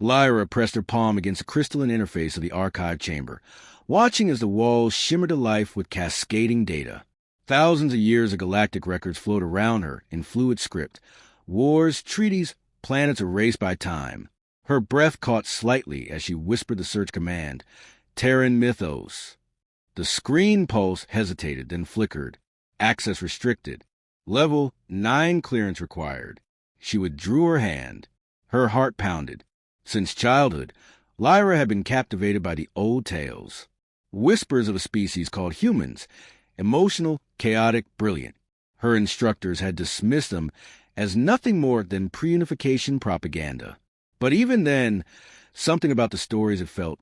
Lyra pressed her palm against the crystalline interface of the archive chamber, watching as the walls shimmered to life with cascading data. Thousands of years of galactic records flowed around her in fluid script. Wars, treaties, planets erased by time. Her breath caught slightly as she whispered the search command, Terran Mythos. The screen pulse hesitated, then flickered. Access restricted. Level 9 clearance required. She withdrew her hand. Her heart pounded. Since childhood, Lyra had been captivated by the old tales. Whispers of a species called humans, emotional, chaotic, brilliant. Her instructors had dismissed them as nothing more than pre-unification propaganda. But even then, something about the stories had felt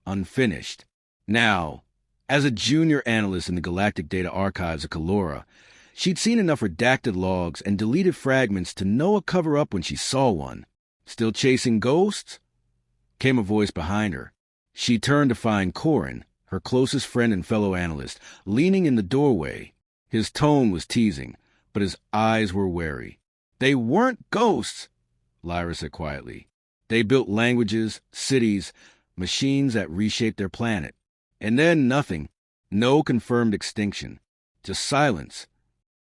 unfinished. Now, as a junior analyst in the galactic data archives of Caeloran, she'd seen enough redacted logs and deleted fragments to know a cover-up when she saw one. Still chasing ghosts? Came a voice behind her. She turned to find Caeloran, her closest friend and fellow analyst, leaning in the doorway. His tone was teasing, but his eyes were wary. They weren't ghosts, Lyra said quietly. They built languages, cities, machines that reshaped their planet. And then nothing. No confirmed extinction. Just silence.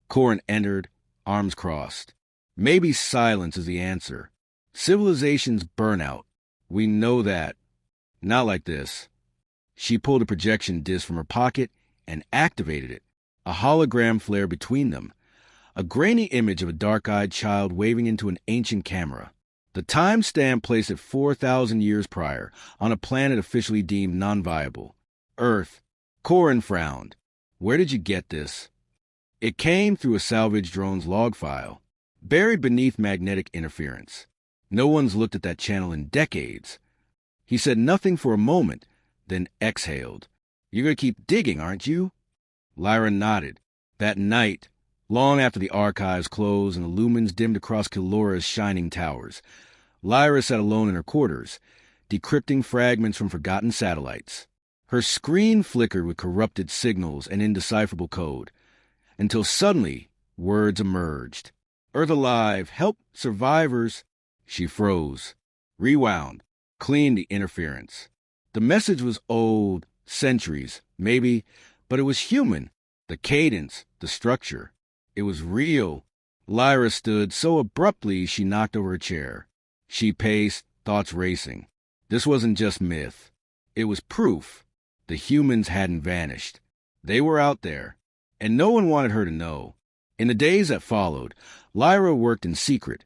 Caeloran entered, arms crossed. Maybe silence is the answer. Civilizations burn out. We know that. Not like this. She pulled a projection disc from her pocket and activated it. A hologram flared between them. A grainy image of a dark-eyed child waving into an ancient camera. The timestamp placed it 4,000 years prior, on a planet officially deemed non-viable. Earth. Caeloran frowned. Where did you get this? It came through a salvage drone's log file, buried beneath magnetic interference. No one's looked at that channel in decades. He said nothing for a moment, then exhaled. You're going to keep digging, aren't you? Lyra nodded. That night, long after the archives closed and the lumens dimmed across Caelora's shining towers, Lyra sat alone in her quarters, decrypting fragments from forgotten satellites. Her screen flickered with corrupted signals and indecipherable code, until suddenly words emerged. Earth alive, help survivors. She froze, rewound, cleaned the interference. The message was old, centuries, maybe, but it was human. The cadence, the structure. It was real. Lyra stood so abruptly she knocked over a chair. She paced, thoughts racing. This wasn't just myth. It was proof. The humans hadn't vanished. They were out there, and no one wanted her to know. In the days that followed, Lyra worked in secret,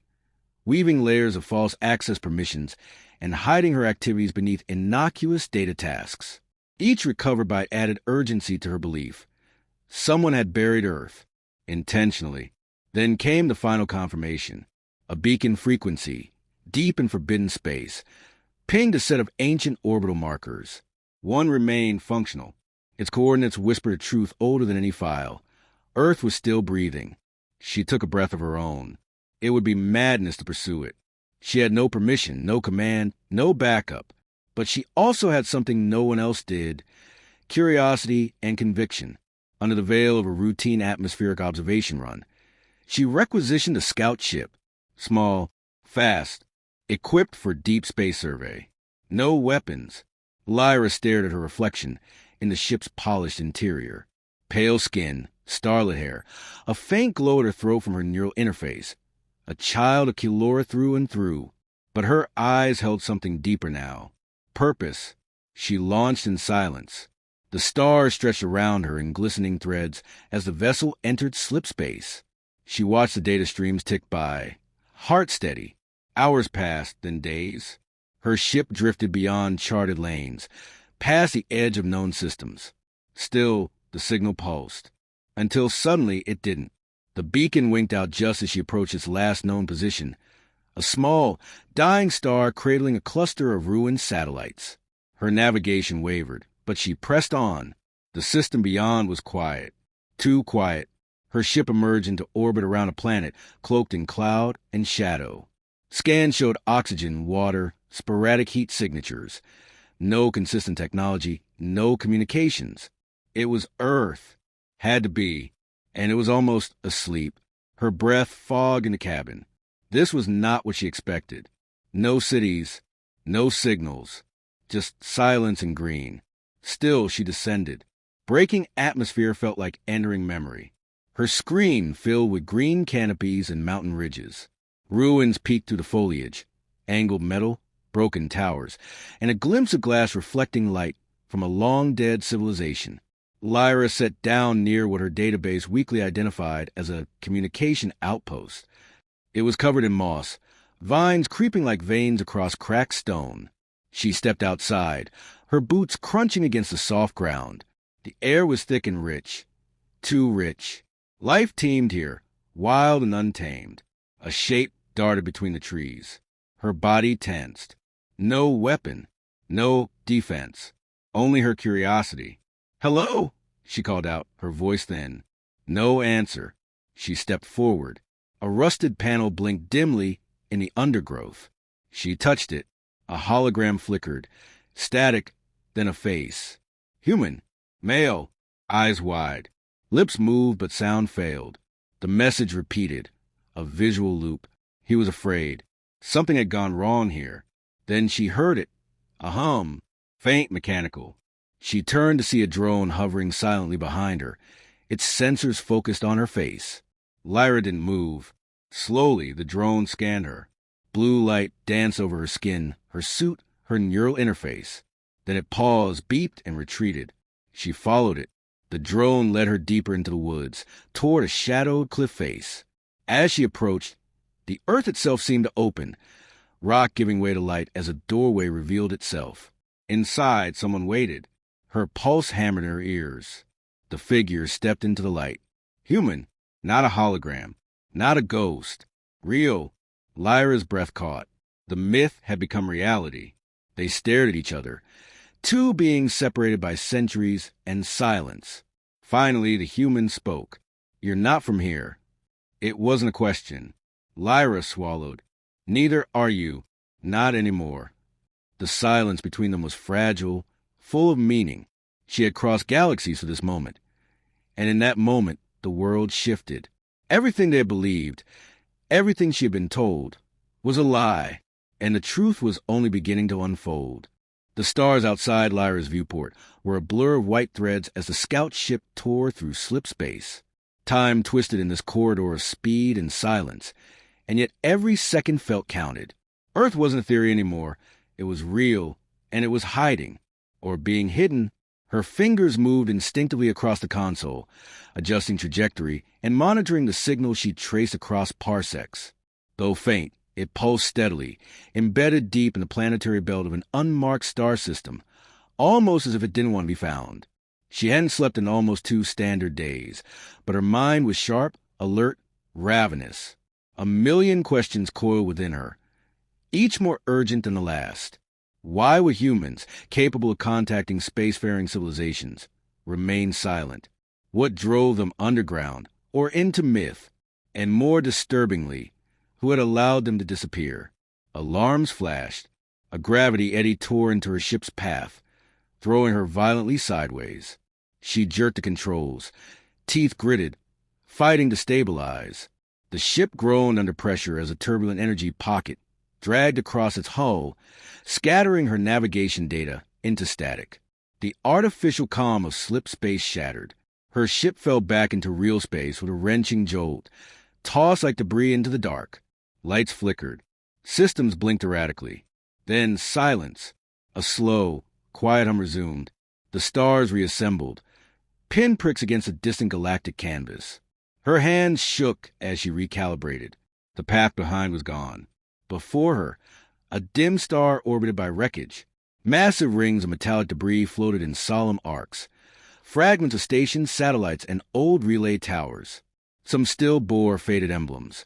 weaving layers of false access permissions and hiding her activities beneath innocuous data tasks. Each recovered by added urgency to her belief. Someone had buried Earth, intentionally. Then came the final confirmation. A beacon frequency, deep in forbidden space, pinged a set of ancient orbital markers. One remained functional. Its coordinates whispered a truth older than any file. Earth was still breathing. She took a breath of her own. It would be madness to pursue it. She had no permission, no command, no backup. But she also had something no one else did: curiosity and conviction. Under the veil of a routine atmospheric observation run, she requisitioned a scout ship. Small, fast, equipped for deep space survey. No weapons. Lyra stared at her reflection in the ship's polished interior. Pale skin, starlit hair, a faint glow at her throat from her neural interface. A child of Caeloran through and through. But her eyes held something deeper now. Purpose. She launched in silence. The stars stretched around her in glistening threads as the vessel entered slipspace. She watched the data streams tick by. Heart steady. Hours passed, then days. Her ship drifted beyond charted lanes, past the edge of known systems. Still, the signal pulsed. Until suddenly it didn't. The beacon winked out just as she approached its last known position. A small, dying star cradling a cluster of ruined satellites. Her navigation wavered, but she pressed on. The system beyond was quiet. Too quiet. Her ship emerged into orbit around a planet cloaked in cloud and shadow. Scans showed oxygen, water, sporadic heat signatures. No consistent technology, no communications. It was Earth. Had to be. And it was almost asleep. Her breath fogged in the cabin. This was not what she expected. No cities, No signals, just silence and green. Still, she descended. Breaking atmosphere felt like entering memory. Her screen filled with green canopies and mountain ridges. Ruins peeked through the foliage, angled metal, broken towers, and a glimpse of glass reflecting light from a long-dead civilization. Lyra sat down near what her database weakly identified as a communication outpost. It was covered in moss, vines creeping like veins across cracked stone. She stepped outside, her boots crunching against the soft ground. The air was thick and rich. Too rich. Life teemed here, wild and untamed. A shape darted between the trees. Her body tensed. No weapon. No defense. Only her curiosity. "Hello?" she called out, her voice thin. No answer. She stepped forward. A rusted panel blinked dimly in the undergrowth. She touched it. A hologram flickered. Static, then a face. Human. Male. Eyes wide. Lips moved, but sound failed. The message repeated. A visual loop. He was afraid. Something had gone wrong here. Then she heard it. A hum. Faint, mechanical. She turned to see a drone hovering silently behind her, its sensors focused on her face. Lyra didn't move. Slowly, the drone scanned her. Blue light danced over her skin, her suit, her neural interface. Then it paused, beeped, and retreated. She followed it. The drone led her deeper into the woods, toward a shadowed cliff face. As she approached, the earth itself seemed to open, rock giving way to light as a doorway revealed itself. Inside, someone waited. Her pulse hammered in her ears. The figure stepped into the light. Human, not a hologram, not a ghost. Real. Lyra's breath caught. The myth had become reality. They stared at each other, two beings separated by centuries and silence. Finally, the human spoke. "You're not from here." It wasn't a question. Lyra swallowed. "Neither are you. Not anymore." The silence between them was fragile, full of meaning. She had crossed galaxies for this moment. And in that moment, the world shifted. Everything they had believed, everything she had been told, was a lie, and the truth was only beginning to unfold. The stars outside Lyra's viewport were a blur of white threads as the scout ship tore through slip space. Time twisted in this corridor of speed and silence, and yet every second felt counted. Earth wasn't a theory anymore. It was real, and it was hiding, or being hidden. Her fingers moved instinctively across the console, adjusting trajectory and monitoring the signals she traced across parsecs. Though faint, it pulsed steadily, embedded deep in the planetary belt of an unmarked star system, almost as if it didn't want to be found. She hadn't slept in almost 2 standard days, but her mind was sharp, alert, ravenous. A million questions coiled within her, each more urgent than the last. Why would humans, capable of contacting spacefaring civilizations, remain silent? What drove them underground or into myth? And more disturbingly, who had allowed them to disappear? Alarms flashed. A gravity eddy tore into her ship's path, throwing her violently sideways. She jerked the controls, teeth gritted, fighting to stabilize. The ship groaned under pressure as a turbulent energy pocket dragged across its hull, scattering her navigation data into static. The artificial calm of slip space shattered. Her ship fell back into real space with a wrenching jolt, tossed like debris into the dark. Lights flickered. Systems blinked erratically. Then silence. A slow, quiet hum resumed. The stars reassembled, pinpricks against a distant galactic canvas. Her hands shook as she recalibrated. The path behind was gone. Before her, a dim star orbited by wreckage. Massive rings of metallic debris floated in solemn arcs. Fragments of stations, satellites, and old relay towers. Some still bore faded emblems.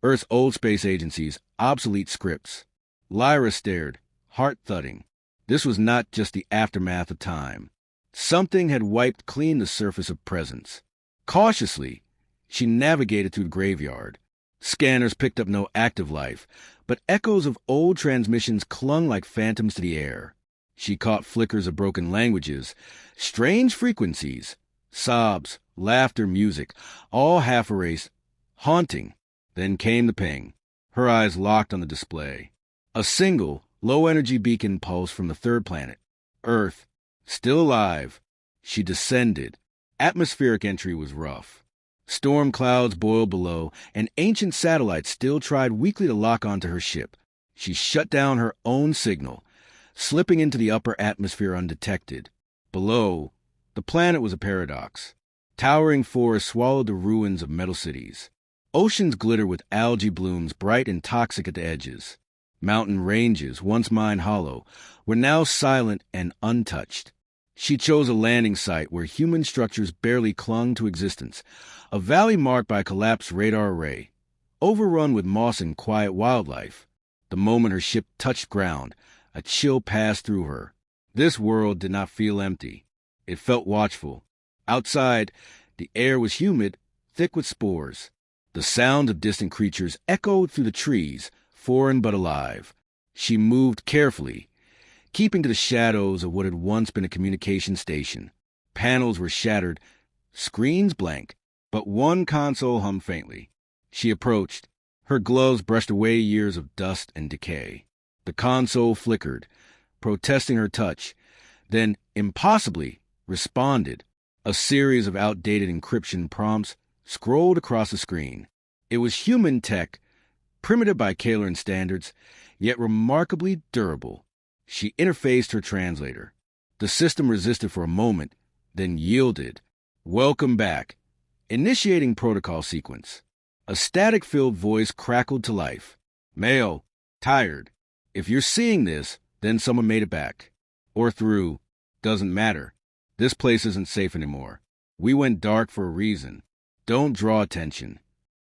Earth's old space agencies, obsolete scripts. Lyra stared, heart thudding. This was not just the aftermath of time. Something had wiped clean the surface of presence. Cautiously, she navigated through the graveyard. Scanners picked up no active life, but echoes of old transmissions clung like phantoms to the air. She caught flickers of broken languages, strange frequencies, sobs, laughter, music, all half erased, haunting. Then came the ping. Her eyes locked on the display. A single, Low-energy beacon pulse from the third planet. Earth. Still alive. She descended. Atmospheric entry was rough. Storm clouds boiled below, and ancient satellites still tried weakly to lock onto her ship. She shut down her own signal, slipping into the upper atmosphere undetected. Below, the planet was a paradox. Towering forests swallowed the ruins of metal cities. Oceans glittered with algae blooms bright and toxic at the edges. Mountain ranges, once mined hollow, were now silent and untouched. She chose a landing site where human structures barely clung to existence, a valley marked by a collapsed radar array, overrun with moss and quiet wildlife. The moment her ship touched ground, a chill passed through her. This world did not feel empty. It felt watchful. Outside, the air was humid, thick with spores. The sound of distant creatures echoed through the trees, foreign but alive. She moved carefully, keeping to the shadows of what had once been a communication station. Panels were shattered, screens blank, but one console hummed faintly. She approached. Her gloves brushed away years of dust and decay. The console flickered, protesting her touch, then, impossibly, responded. A series of outdated encryption prompts scrolled across the screen. It was human tech, primitive by Caeloran standards, yet remarkably durable. She interfaced her translator. The system resisted for a moment, then yielded. Welcome back. Initiating protocol sequence. A static-filled voice crackled to life. Male. Tired. If you're seeing this, then someone made it back. Or through. Doesn't matter. This place isn't safe anymore. We went dark for a reason. Don't draw attention.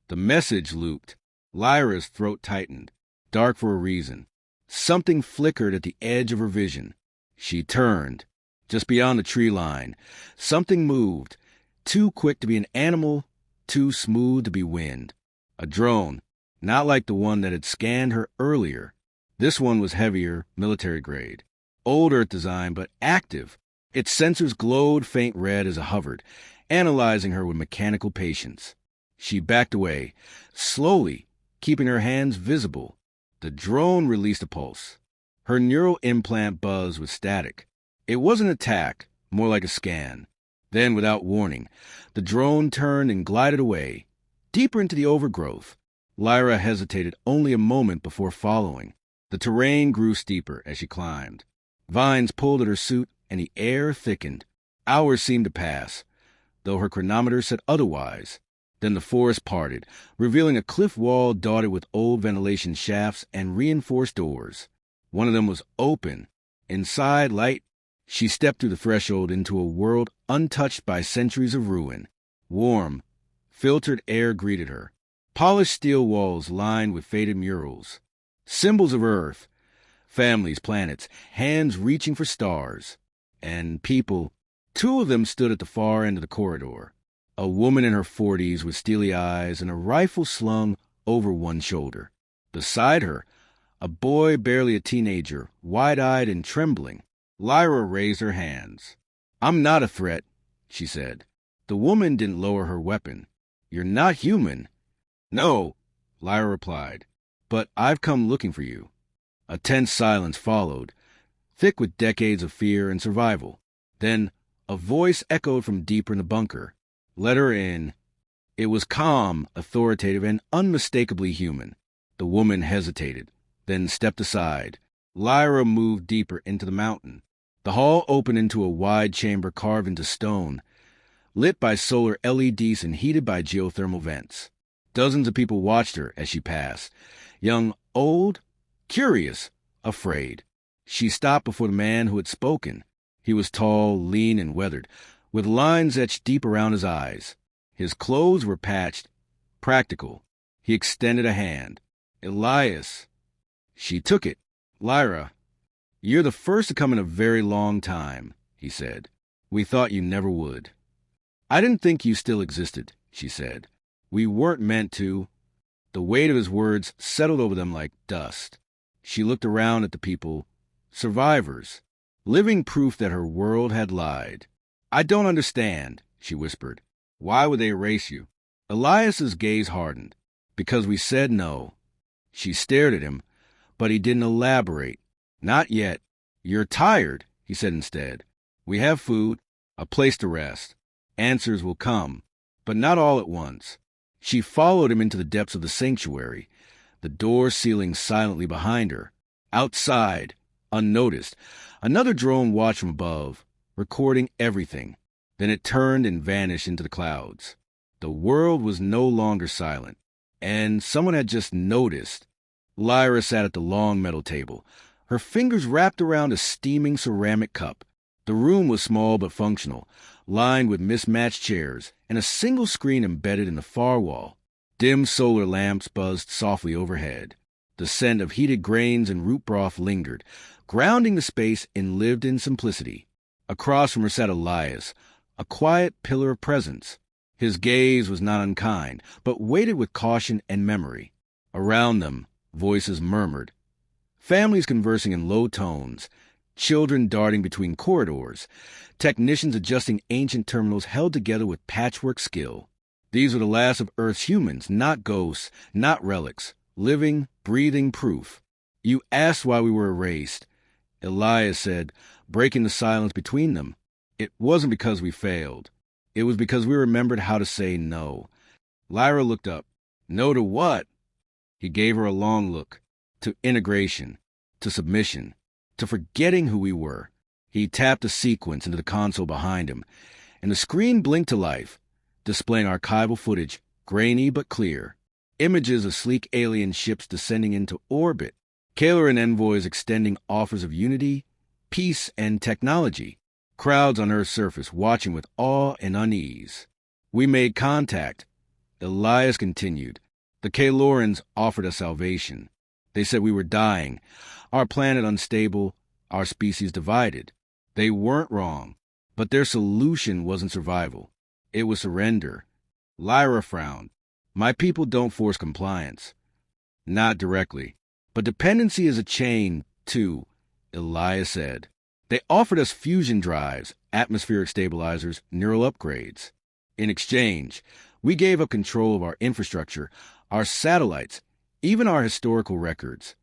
The message looped. Lyra's throat tightened. Dark for a reason. Something flickered at the edge of her vision. She turned. Just beyond the tree line, something moved, too quick to be an animal, too smooth to be wind. A drone, not like the one that had scanned her earlier. This one was heavier, military grade. Old Earth design, but active. Its sensors glowed faint red as it hovered, analyzing her with mechanical patience. She backed away, slowly, keeping her hands visible. The drone released a pulse. Her neural implant buzzed with static. It wasn't an attack, more like a scan. Then, without warning, the drone turned and glided away, deeper into the overgrowth. Lyra hesitated only a moment before following. The terrain grew steeper as she climbed. Vines pulled at her suit, and the air thickened. Hours seemed to pass, though her chronometer said otherwise. Then the forest parted, revealing a cliff wall dotted with old ventilation shafts and reinforced doors. One of them was open. Inside, light. She stepped through the threshold into a world untouched by centuries of ruin. Warm, filtered air greeted her. Polished steel walls lined with faded murals. Symbols of Earth. Families, planets, hands reaching for stars. And people. Two of them stood at the far end of the corridor. A woman in her 40s with steely eyes and a rifle slung over one shoulder. Beside her, a boy barely a teenager, wide-eyed and trembling. Lyra raised her hands. I'm not a threat, she said. The woman didn't lower her weapon. You're not human. No, Lyra replied. But I've come looking for you. A tense silence followed, thick with decades of fear and survival. Then a voice echoed from deeper in the bunker. Let her in. It was calm, authoritative, and unmistakably human. The woman hesitated, then stepped aside. Lyra moved deeper into the mountain. The hall opened into a wide chamber carved into stone, lit by solar LEDs and heated by geothermal vents. Dozens of people watched her as she passed. Young, old, curious, afraid. She stopped before the man who had spoken. He was tall, lean, and weathered, with lines etched deep around his eyes. His clothes were patched, practical. He extended a hand. Elias. She took it. Lyra, you're the first to come in a very long time, he said. We thought you never would. I didn't think you still existed, she said. We weren't meant to. The weight of his words settled over them like dust. She looked around at the people, survivors, living proof that her world had lied. I don't understand, she whispered. Why would they erase you? Elias's gaze hardened. Because we said no. She stared at him, but he didn't elaborate. Not yet. You're tired, he said instead. We have food, a place to rest. Answers will come, but not all at once. She followed him into the depths of the sanctuary, the door sealing silently behind her. Outside, unnoticed, another drone watched from above, recording everything. Then it turned and vanished into the clouds. The world was no longer silent, and someone had just noticed. Lyra sat at the long metal table, her fingers wrapped around a steaming ceramic cup. The room was small but functional, lined with mismatched chairs and a single screen embedded in the far wall. Dim solar lamps buzzed softly overhead. The scent of heated grains and root broth lingered, grounding the space in lived-in simplicity. Across from her sat Elias, a quiet pillar of presence. His gaze was not unkind, but weighted with caution and memory. Around them, voices murmured. Families conversing in low tones, children darting between corridors, technicians adjusting ancient terminals held together with patchwork skill. These were the last of Earth's humans, not ghosts, not relics, living, breathing proof. You asked why we were erased, Elias said, breaking the silence between them. It wasn't because we failed. It was because we remembered how to say no. Lyra looked up. No to what? He gave her a long look. To integration, to submission, to forgetting who we were. He tapped a sequence into the console behind him, and the screen blinked to life, displaying archival footage, grainy but clear. Images of sleek alien ships descending into orbit, Caeloran envoys extending offers of unity, peace, and technology. Crowds on Earth's surface watching with awe and unease. We made contact. Elias continued. The Caelorans offered us salvation. They said we were dying, our planet unstable, our species divided. They weren't wrong, but their solution wasn't survival. It was surrender. Lyra frowned. My people don't force compliance. Not directly. But dependency is a chain, too, Elias said. They offered us fusion drives, atmospheric stabilizers, neural upgrades. In exchange, we gave up control of our infrastructure, our satellites, even our historical records.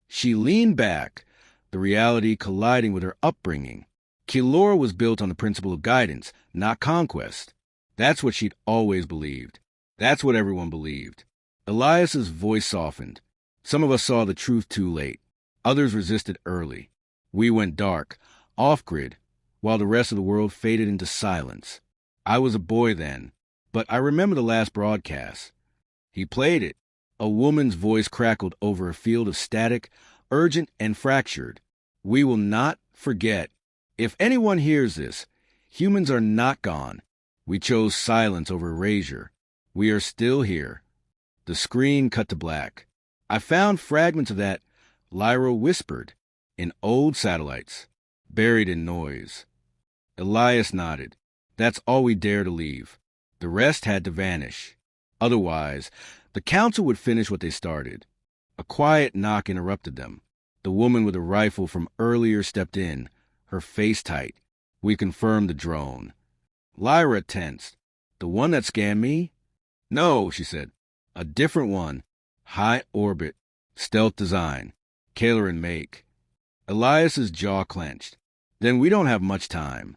She leaned back, the reality colliding with her upbringing. Caeloran was built on the principle of guidance, not conquest. That's what she'd always believed. That's what everyone believed. Elias's voice softened. Some of us saw the truth too late. Others resisted early. We went dark, off-grid, while the rest of the world faded into silence. I was a boy then, but I remember the last broadcast. He played it. A woman's voice crackled over a field of static, urgent and fractured. We will not forget. If anyone hears this, humans are not gone. We chose silence over erasure. We are still here. The screen cut to black. I found fragments of that, Lyra whispered, in old satellites, buried in noise. Elias nodded. That's all we dare to leave. The rest had to vanish. Otherwise, the council would finish what they started. A quiet knock interrupted them. The woman with a rifle from earlier stepped in, her face tight. We confirmed the drone. Lyra tensed. The one that scanned me? No, she said. A different one. High orbit. Stealth design. Caeloran make. Elias's jaw clenched. Then we don't have much time.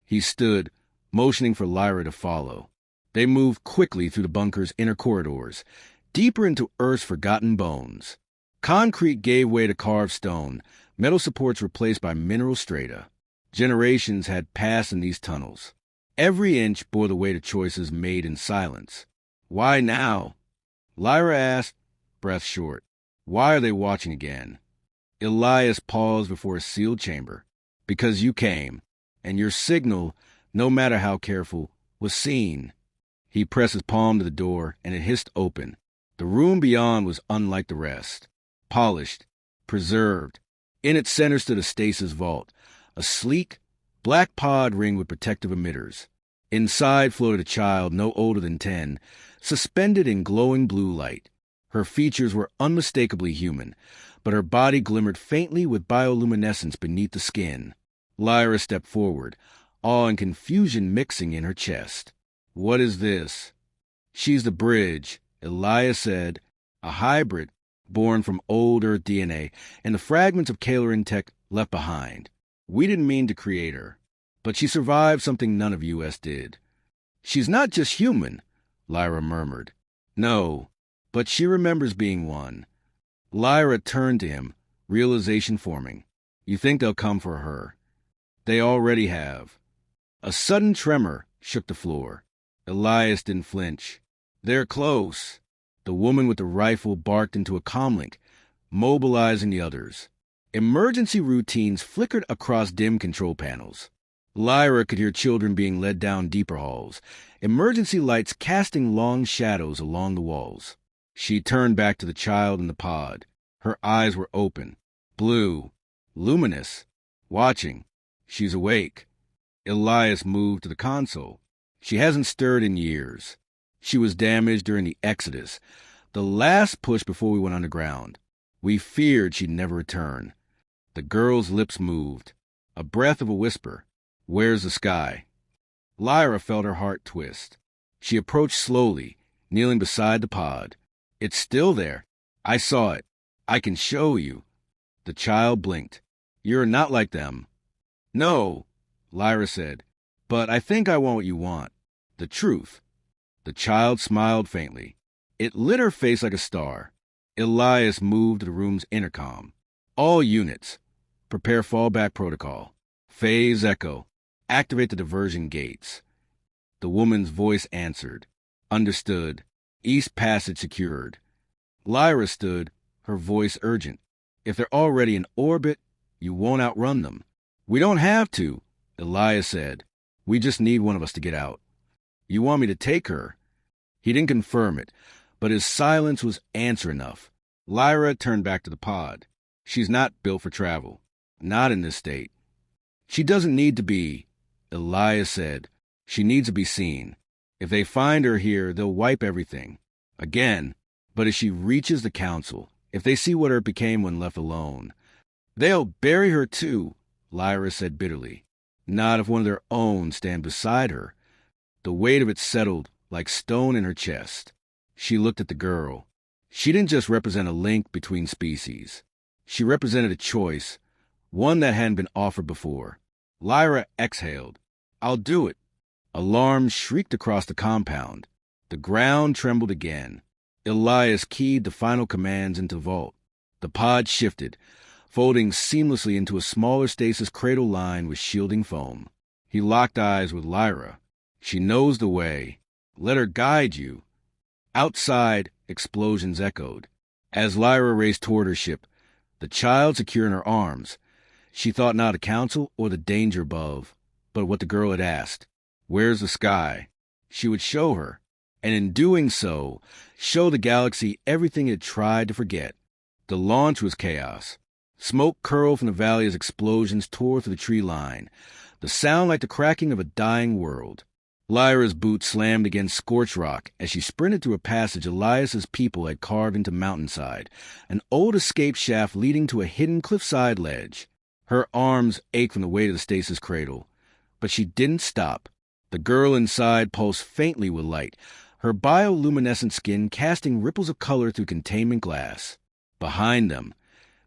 He stood, motioning for Lyra to follow. They moved quickly through the bunker's inner corridors, deeper into Earth's forgotten bones. Concrete gave way to carved stone, metal supports replaced by mineral strata. Generations had passed in these tunnels. Every inch bore the weight of choices made in silence. Why now? Lyra asked, breath short. Why are they watching again? Elias paused before a sealed chamber. Because you came, and your signal, no matter how careful, was seen. He pressed his palm to the door, and it hissed open. The room beyond was unlike the rest. Polished, preserved. In its center stood a stasis vault, a sleek, black pod ring with protective emitters. Inside floated a child no older than 10, suspended in glowing blue light. Her features were unmistakably human, but her body glimmered faintly with bioluminescence beneath the skin. Lyra stepped forward, awe and confusion mixing in her chest. What is this? She's the bridge, Elias said, a hybrid, born from old Earth DNA and the fragments of Caeloran tech left behind. We didn't mean to create her, but she survived something none of us did. She's not just human, Lyra murmured. No, but she remembers being one. Lyra turned to him, realization forming. You think they'll come for her? They already have. A sudden tremor shook the floor. Elias didn't flinch. They're close. The woman with the rifle barked into a comlink, mobilizing the others. Emergency routines flickered across dim control panels. Lyra could hear children being led down deeper halls, emergency lights casting long shadows along the walls. She turned back to the child in the pod. Her eyes were open, blue, luminous, watching. She's awake. Elias moved to the console. She hasn't stirred in years. She was damaged during the Exodus, the last push before we went underground. We feared she'd never return. The girl's lips moved, a breath of a whisper. Where's the sky? Lyra felt her heart twist. She approached slowly, kneeling beside the pod. It's still there. I saw it. I can show you. The child blinked. You're not like them. No, Lyra said, but I think I want what you want. The truth. The child smiled faintly. It lit her face like a star. Elias moved to the room's intercom. All units. Prepare fallback protocol. Phase echo. Activate the diversion gates. The woman's voice answered. Understood. East Passage secured. Lyra stood, her voice urgent. If they're already in orbit, you won't outrun them. We don't have to, Elias said. We just need one of us to get out. You want me to take her? He didn't confirm it, but his silence was answer enough. Lyra turned back to the pod. She's not built for travel. Not in this state. She doesn't need to be, Elias said. She needs to be seen. If they find her here, they'll wipe everything. Again. But as she reaches the council, if they see what Earth became when left alone, they'll bury her too, Lyra said bitterly. Not if one of their own stand beside her. The weight of it settled like stone in her chest. She looked at the girl. She didn't just represent a link between species. She represented a choice, one that hadn't been offered before. Lyra exhaled. I'll do it. Alarm shrieked across the compound. The ground trembled again. Elias keyed the final commands into vault. The pod shifted, folding seamlessly into a smaller stasis cradle lined with shielding foam. He locked eyes with Lyra. She knows the way. Let her guide you. Outside, explosions echoed. As Lyra raced toward her ship, the child secure in her arms, she thought not of council or the danger above, but what the girl had asked. Where's the sky? She would show her, and in doing so, show the galaxy everything it had tried to forget. The launch was chaos. Smoke curled from the valley as explosions tore through the tree line, the sound like the cracking of a dying world. Lyra's boots slammed against scorched rock as she sprinted through a passage Elias's people had carved into mountainside, an old escape shaft leading to a hidden cliffside ledge. Her arms ached from the weight of the stasis cradle, but she didn't stop. The girl inside pulsed faintly with light, her bioluminescent skin casting ripples of color through containment glass. Behind them,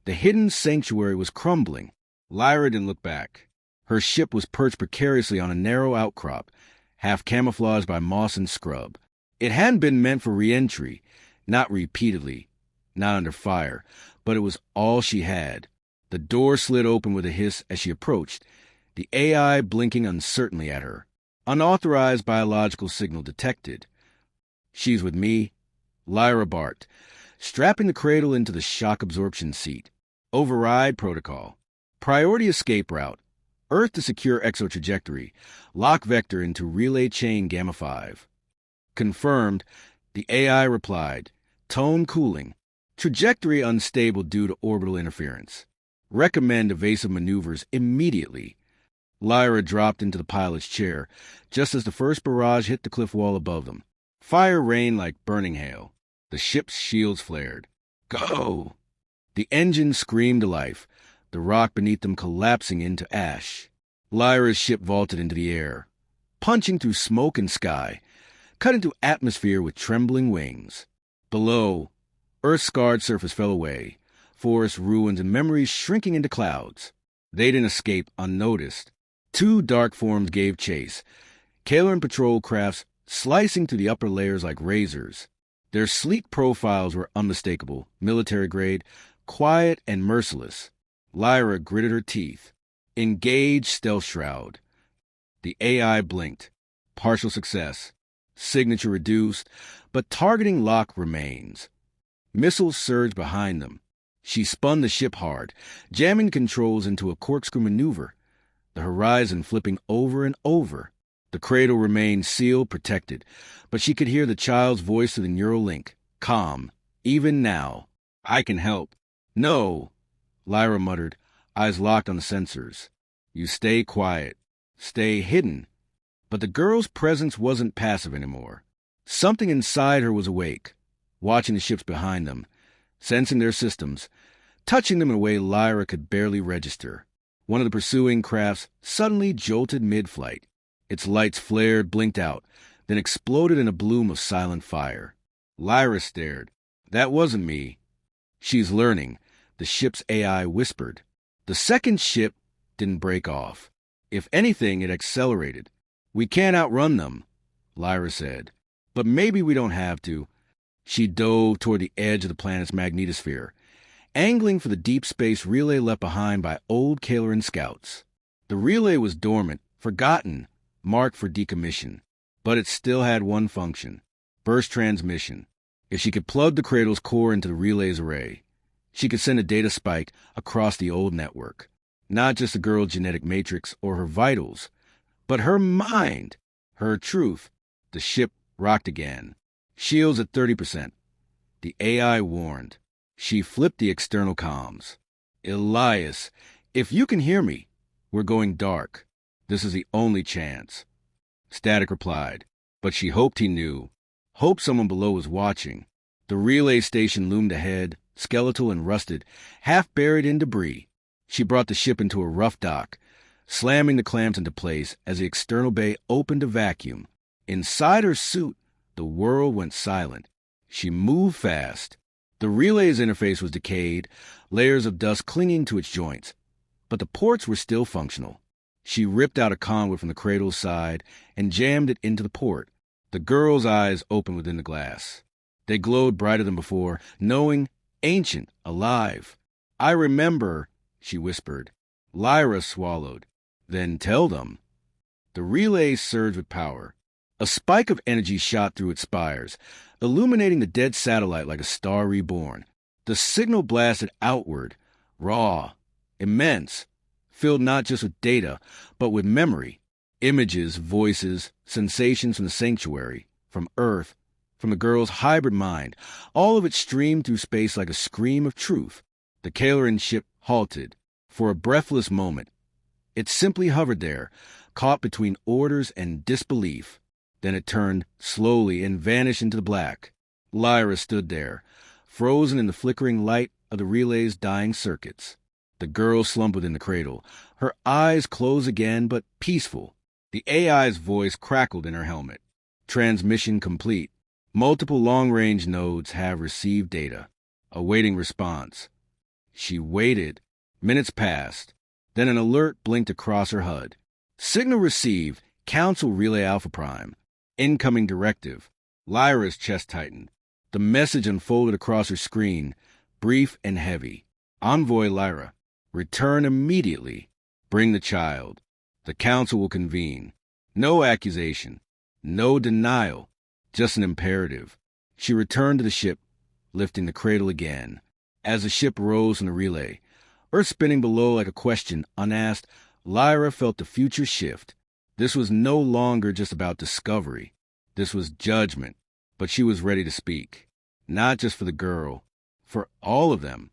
the hidden sanctuary was crumbling. Lyra didn't look back. Her ship was perched precariously on a narrow outcrop, half camouflaged by moss and scrub. It hadn't been meant for re-entry, not repeatedly, not under fire, but it was all she had. The door slid open with a hiss as she approached, the AI blinking uncertainly at her. Unauthorized biological signal detected. She's with me, Lyra barked, strapping the cradle into the shock absorption seat. Override protocol. Priority escape route. Earth to secure exotrajectory. Lock vector into relay chain Gamma 5. Confirmed, the AI replied, tone cooling. Trajectory unstable due to orbital interference. Recommend evasive maneuvers immediately. Lyra dropped into the pilot's chair just as the first barrage hit the cliff wall above them. Fire rained like burning hail. The ship's shields flared. Go! The engine screamed to life, the rock beneath them collapsing into ash. Lyra's ship vaulted into the air, punching through smoke and sky, cutting through atmosphere with trembling wings. Below, Earth's scarred surface fell away, forests, ruins, and memories shrinking into clouds. They didn't escape unnoticed. Two dark forms gave chase, Caeloran patrol crafts slicing through the upper layers like razors. Their sleek profiles were unmistakable, military-grade, quiet and merciless. Lyra gritted her teeth. Engage stealth shroud. The AI blinked. Partial success. Signature reduced, but targeting lock remains. Missiles surged behind them. She spun the ship hard, jamming controls into a corkscrew maneuver, the horizon flipping over and over. The cradle remained sealed, protected, but she could hear the child's voice through the neural link. Calm. Even now. I can help. No, Lyra muttered, eyes locked on the sensors. You stay quiet. Stay hidden. But the girl's presence wasn't passive anymore. Something inside her was awake, watching the ships behind them, sensing their systems, touching them in a way Lyra could barely register. One of the pursuing crafts suddenly jolted mid-flight. Its lights flared, blinked out, then exploded in a bloom of silent fire. Lyra stared. That wasn't me. She's learning, the ship's AI whispered. The second ship didn't break off. If anything, it accelerated. We can't outrun them, Lyra said. But maybe we don't have to. She dove toward the edge of the planet's magnetosphere, angling for the deep space relay left behind by old Caeloran scouts. The relay was dormant, forgotten, marked for decommission, but it still had one function: burst transmission. If she could plug the cradle's core into the relay's array, she could send a data spike across the old network. Not just the girl's genetic matrix or her vitals, but her mind, her truth. The ship rocked again. Shields at 30%. The AI warned. She flipped the external comms. Elias, if you can hear me, we're going dark. This is the only chance. Static replied, but she hoped he knew. Hoped someone below was watching. The relay station loomed ahead, skeletal and rusted, half buried in debris. She brought the ship into a rough dock, slamming the clamps into place as the external bay opened a vacuum. Inside her suit, the world went silent. She moved fast. The relay's interface was decayed, layers of dust clinging to its joints. But the ports were still functional. She ripped out a conduit from the cradle's side and jammed it into the port. The girl's eyes opened within the glass. They glowed brighter than before, knowing, ancient, alive. I remember, she whispered. Lyra swallowed. Then tell them. The relay surged with power. A spike of energy shot through its spires, illuminating the dead satellite like a star reborn. The signal blasted outward, raw, immense, filled not just with data, but with memory. Images, voices, sensations from the sanctuary, from Earth, from the girl's hybrid mind. All of it streamed through space like a scream of truth. The Caeloran ship halted. For a breathless moment, it simply hovered there, caught between orders and disbelief. Then it turned slowly and vanished into the black. Lyra stood there, frozen in the flickering light of the relay's dying circuits. The girl slumped within the cradle, her eyes closed again but peaceful. The AI's voice crackled in her helmet. Transmission complete. Multiple long-range nodes have received data, awaiting response. She waited. Minutes passed. Then an alert blinked across her HUD. Signal received. Council Relay Alpha Prime. Incoming directive. Lyra's chest tightened. The message unfolded across her screen, brief and heavy. Envoy Lyra. Return immediately. Bring the child. The council will convene. No accusation. No denial. Just an imperative. She returned to the ship, lifting the cradle again. As the ship rose from the relay, Earth spinning below like a question unasked, Lyra felt the future shift. This was no longer just about discovery. This was judgment. But she was ready to speak. Not just for the girl. For all of them.